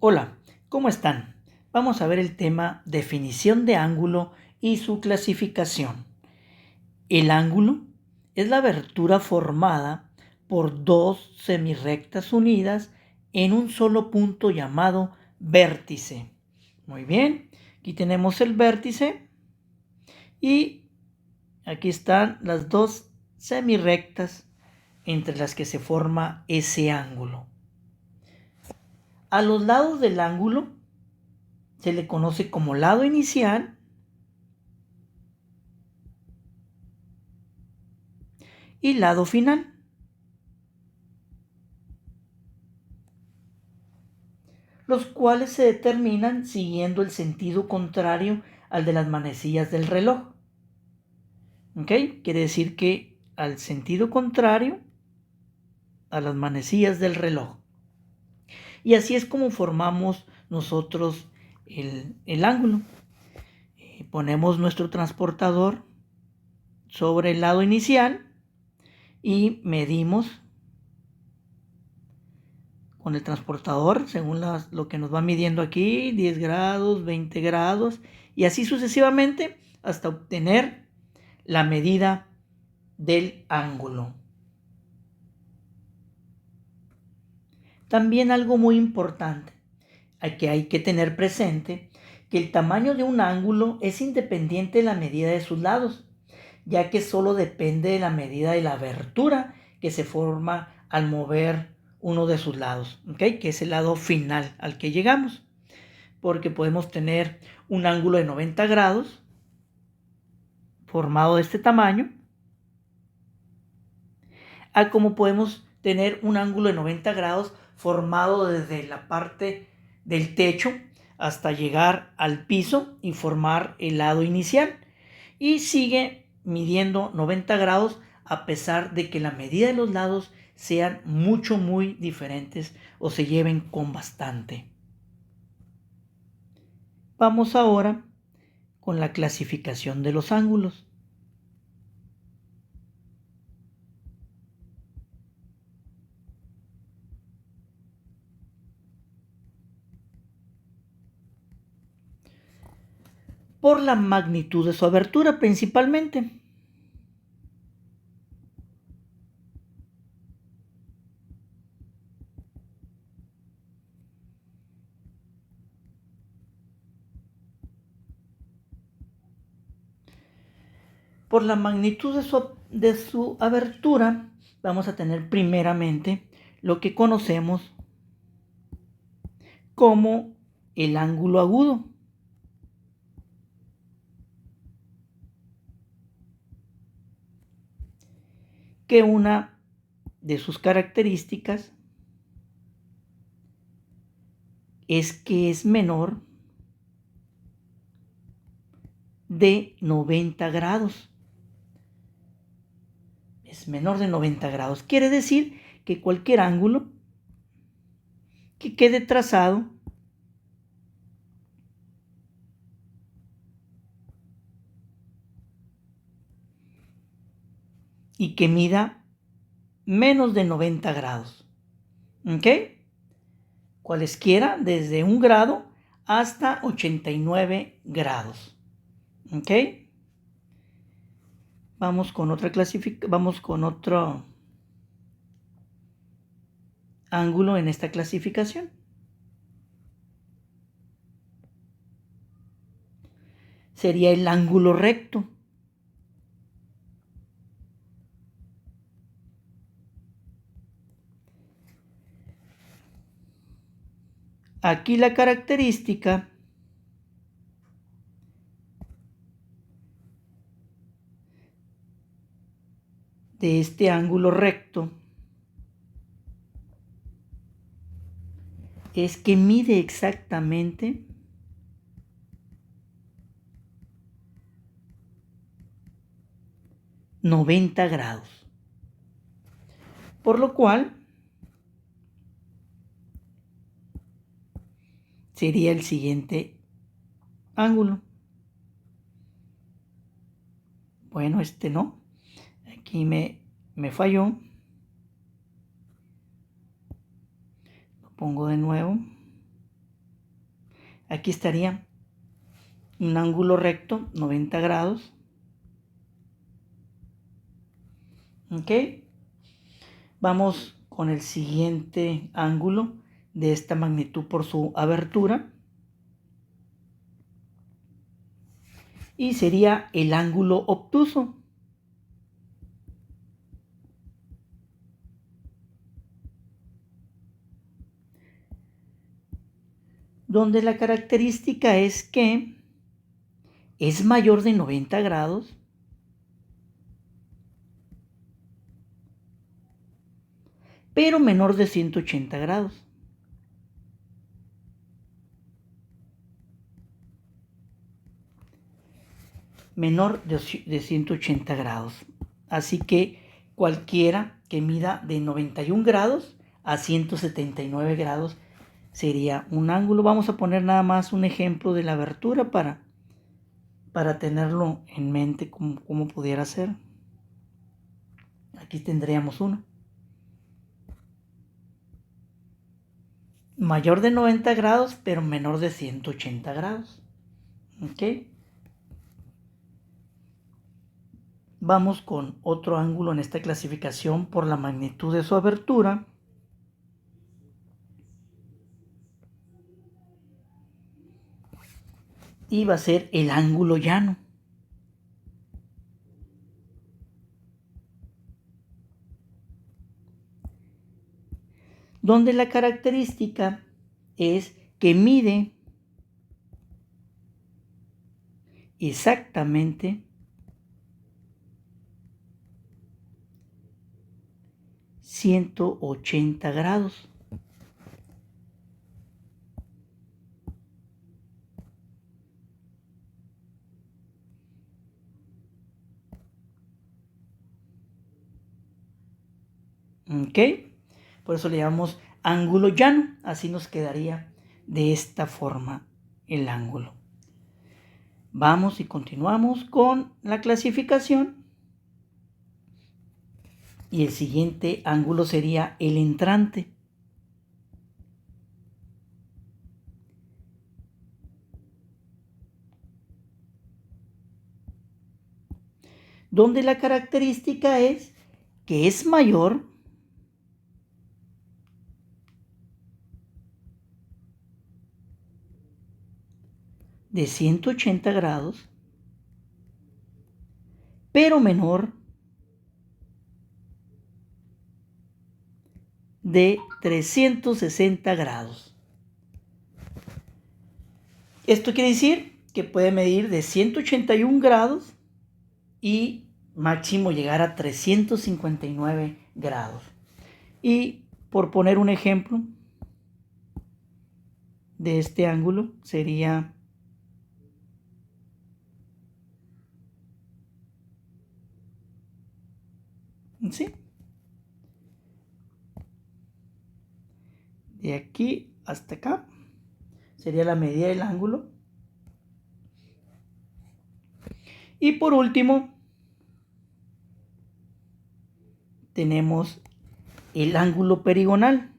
Hola, ¿cómo están? Vamos a ver el tema definición de ángulo y su clasificación. El ángulo es la abertura formada por dos semirrectas unidas en un solo punto llamado vértice. Muy bien, aquí tenemos el vértice y aquí están las dos semirrectas entre las que se forma ese ángulo. A los lados del ángulo se le conoce como lado inicial y lado final. Los cuales se determinan siguiendo el sentido contrario al de las manecillas del reloj. ¿Ok? Quiere decir que al sentido contrario a las manecillas del reloj. Y así es como formamos nosotros el ángulo. Ponemos nuestro transportador sobre el lado inicial y medimos con el transportador, según lo que nos va midiendo aquí, 10 grados, 20 grados, y así sucesivamente hasta obtener la medida del ángulo. También algo muy importante que hay que tener presente, que el tamaño de un ángulo es independiente de la medida de sus lados, ya que solo depende de la medida de la abertura que se forma al mover uno de sus lados, ¿okay? Que es el lado final al que llegamos, porque podemos tener un ángulo de 90 grados formado de este tamaño, a como podemos tener un ángulo de 90 grados formado desde la parte del techo hasta llegar al piso y formar el lado inicial, y sigue midiendo 90 grados a pesar de que la medida de los lados sean muy diferentes o se lleven con bastante. Vamos ahora con la clasificación de los ángulos. Por la magnitud de su abertura principalmente. Por la magnitud de su abertura, vamos a tener primeramente lo que conocemos como el ángulo agudo. Que una de sus características es que es menor de 90 grados. Es menor de 90 grados. Quiere decir que cualquier ángulo que quede trazado y que mida menos de 90 grados. ¿Ok? Cualesquiera desde 1 grado hasta 89 grados. ¿Ok? Vamos con otro ángulo en esta clasificación. Sería el ángulo recto. Aquí la característica de este ángulo recto es que mide exactamente 90 grados. Por lo cual sería el siguiente ángulo. Bueno, este no. Aquí me falló. Lo pongo de nuevo. Aquí estaría un ángulo recto, 90 grados. ¿Ok? Vamos con el siguiente ángulo de esta magnitud por su abertura. Y sería el ángulo obtuso. Donde la característica es que es mayor de 90 grados, pero menor de 180 grados. Menor de 180 grados. Así que cualquiera que mida de 91 grados a 179 grados sería un ángulo. Vamos a poner nada más un ejemplo de la abertura para tenerlo en mente cómo pudiera ser. Aquí tendríamos uno. Mayor de 90 grados, pero menor de 180 grados. ¿Ok? Vamos con otro ángulo en esta clasificación por la magnitud de su abertura. Y va a ser el ángulo llano. Donde la característica es que mide exactamente 180 grados. ¿Ok? Por eso le llamamos ángulo llano. Así nos quedaría de esta forma el ángulo. Vamos y continuamos con la clasificación. Y el siguiente ángulo sería el entrante. Donde la característica es que es mayor de 180 grados, pero menor de 360 grados. Esto quiere decir que puede medir de 181 grados y máximo llegar a 359 grados. Y por poner un ejemplo de este ángulo sería ¿sí? De aquí hasta acá sería la medida del ángulo. Y por último tenemos el ángulo perigonal.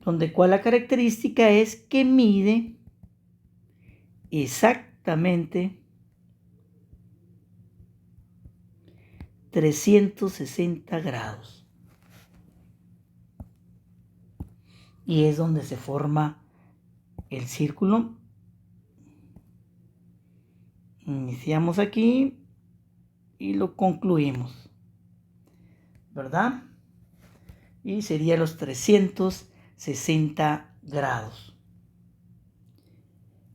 Donde cual la característica es que mide exactamente 360 grados. Y es donde se forma el círculo. Iniciamos aquí y lo concluimos, ¿verdad? Y sería los 360 grados.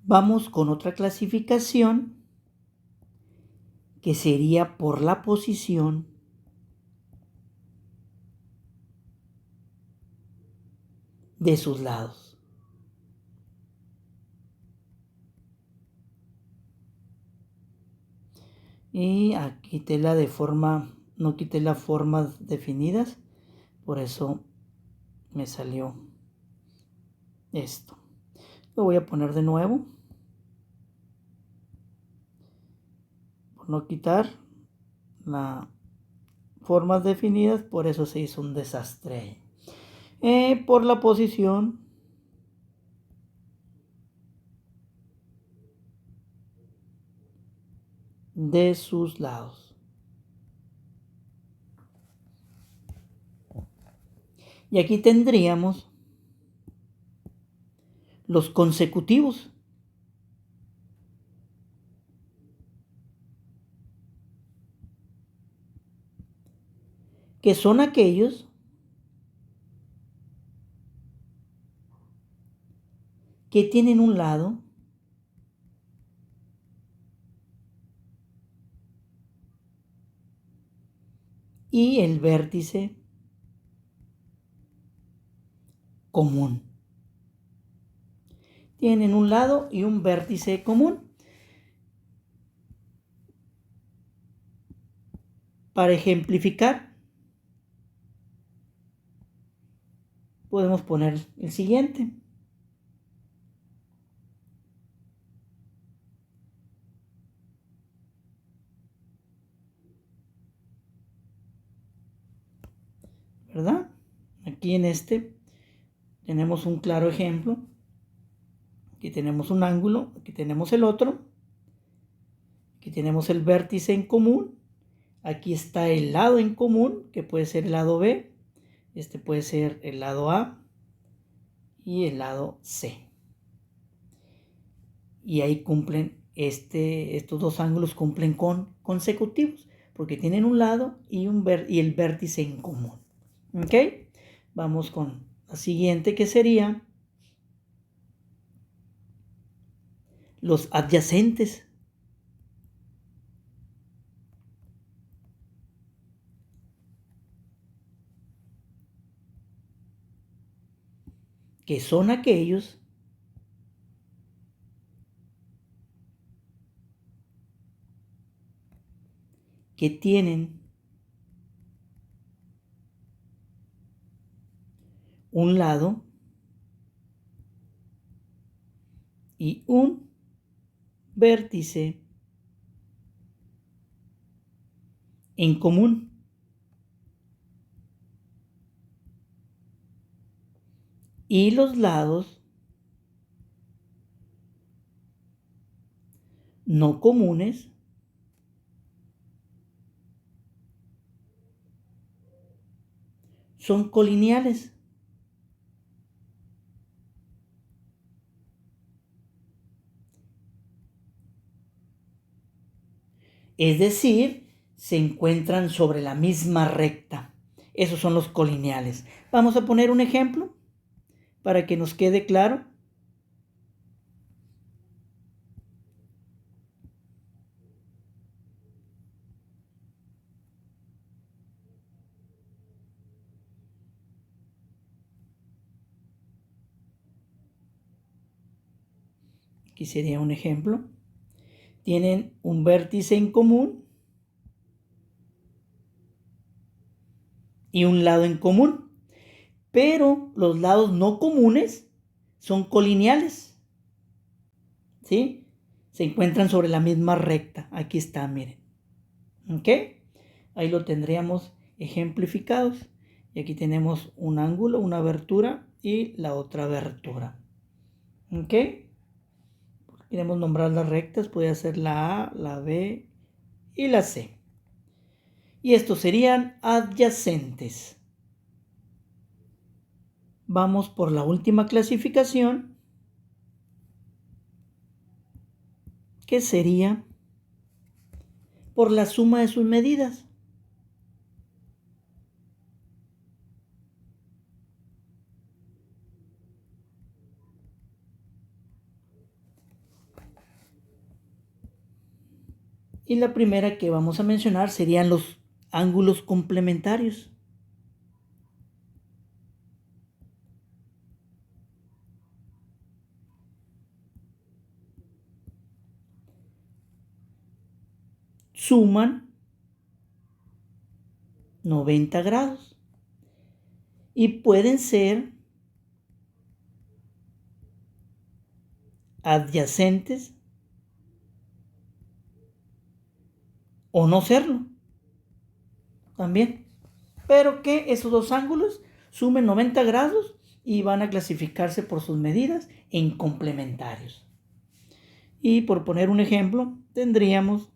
Vamos con otra clasificación que sería por la posición de sus lados. Y aquí quité no quité las formas definidas, por eso me salió esto. Lo voy a poner de nuevo. Por no quitar las formas definidas, por eso se hizo un desastre ahí. Por la posición de sus lados. Y aquí tendríamos los consecutivos. Que son aquellos que tienen un lado y el vértice común. Tienen un lado y un vértice común. Para ejemplificar, podemos poner el siguiente. ¿Verdad? Aquí en este tenemos un claro ejemplo. Aquí tenemos un ángulo, aquí tenemos el otro. Aquí tenemos el vértice en común. Aquí está el lado en común, que puede ser el lado B. Este puede ser el lado A y el lado C. Y ahí cumplen, estos dos ángulos cumplen con consecutivos, porque tienen un lado y el vértice en común. ¿Ok? Vamos con la siguiente, que sería los adyacentes. Que son aquellos que tienen un lado y un vértice en común. Y los lados no comunes son colineales. Es decir, se encuentran sobre la misma recta. Esos son los colineales. Vamos a poner un ejemplo para que nos quede claro. Aquí sería un ejemplo. Tienen un vértice en común y un lado en común. Pero los lados no comunes son colineales. ¿Sí? Se encuentran sobre la misma recta. Aquí está, miren. ¿Ok? Ahí lo tendríamos ejemplificados. Y aquí tenemos un ángulo, una abertura y la otra abertura. ¿Ok? Queremos nombrar las rectas, puede ser la A, la B y la C. Y estos serían adyacentes. Vamos por la última clasificación, que sería por la suma de sus medidas. Y la primera que vamos a mencionar serían los ángulos complementarios. Suman 90 grados y pueden ser adyacentes o no serlo también. Pero que esos dos ángulos sumen 90 grados y van a clasificarse por sus medidas en complementarios. Y por poner un ejemplo, tendríamos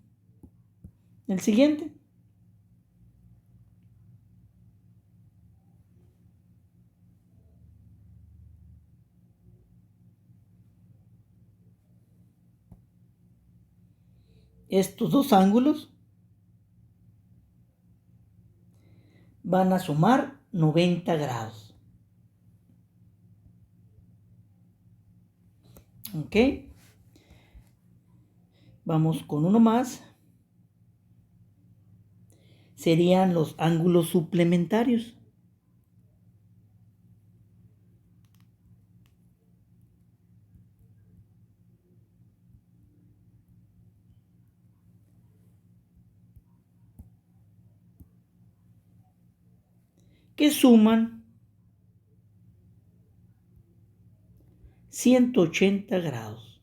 el siguiente. Estos dos ángulos van a sumar 90 grados. ¿Ok? Vamos con uno más. Serían los ángulos suplementarios. Que suman 180 grados.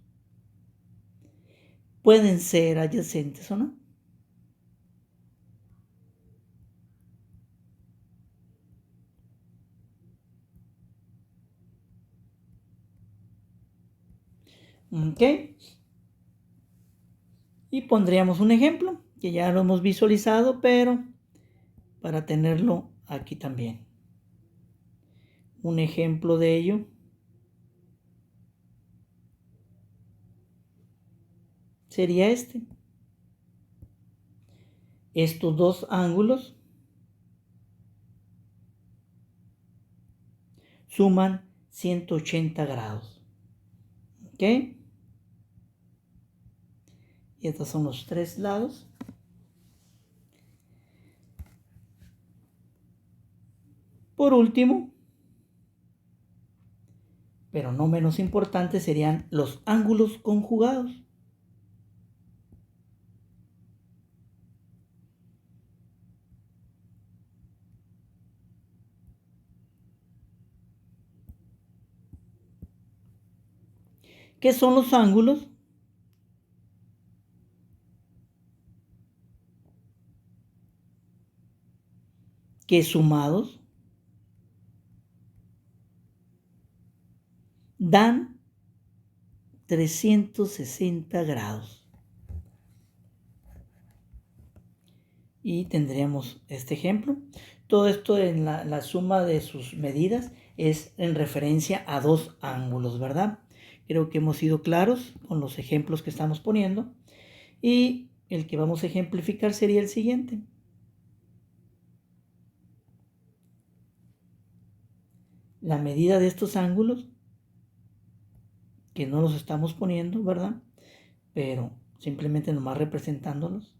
Pueden ser adyacentes o no. ¿Ok? Y pondríamos un ejemplo, que ya lo hemos visualizado, pero para tenerlo aquí también. Un ejemplo de ello sería este. Estos dos ángulos suman 180 grados. ¿Ok? Y estos son los tres lados. Por último, pero no menos importante, serían los ángulos conjugados. ¿Qué son los ángulos? Que sumados dan 360 grados. Y tendríamos este ejemplo. Todo esto en la suma de sus medidas es en referencia a dos ángulos, ¿verdad? Creo que hemos sido claros con los ejemplos que estamos poniendo. Y el que vamos a ejemplificar sería el siguiente. La medida de estos ángulos, que no los estamos poniendo, ¿verdad? Pero simplemente nomás representándolos.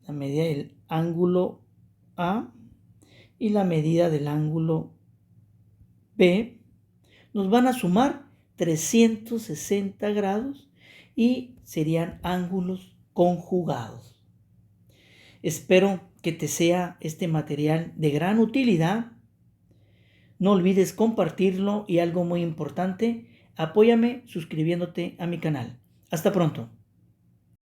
La medida del ángulo A y la medida del ángulo B nos van a sumar 360 grados y serían ángulos conjugados. Espero que te sea este material de gran utilidad. No olvides compartirlo y algo muy importante, apóyame suscribiéndote a mi canal. Hasta pronto.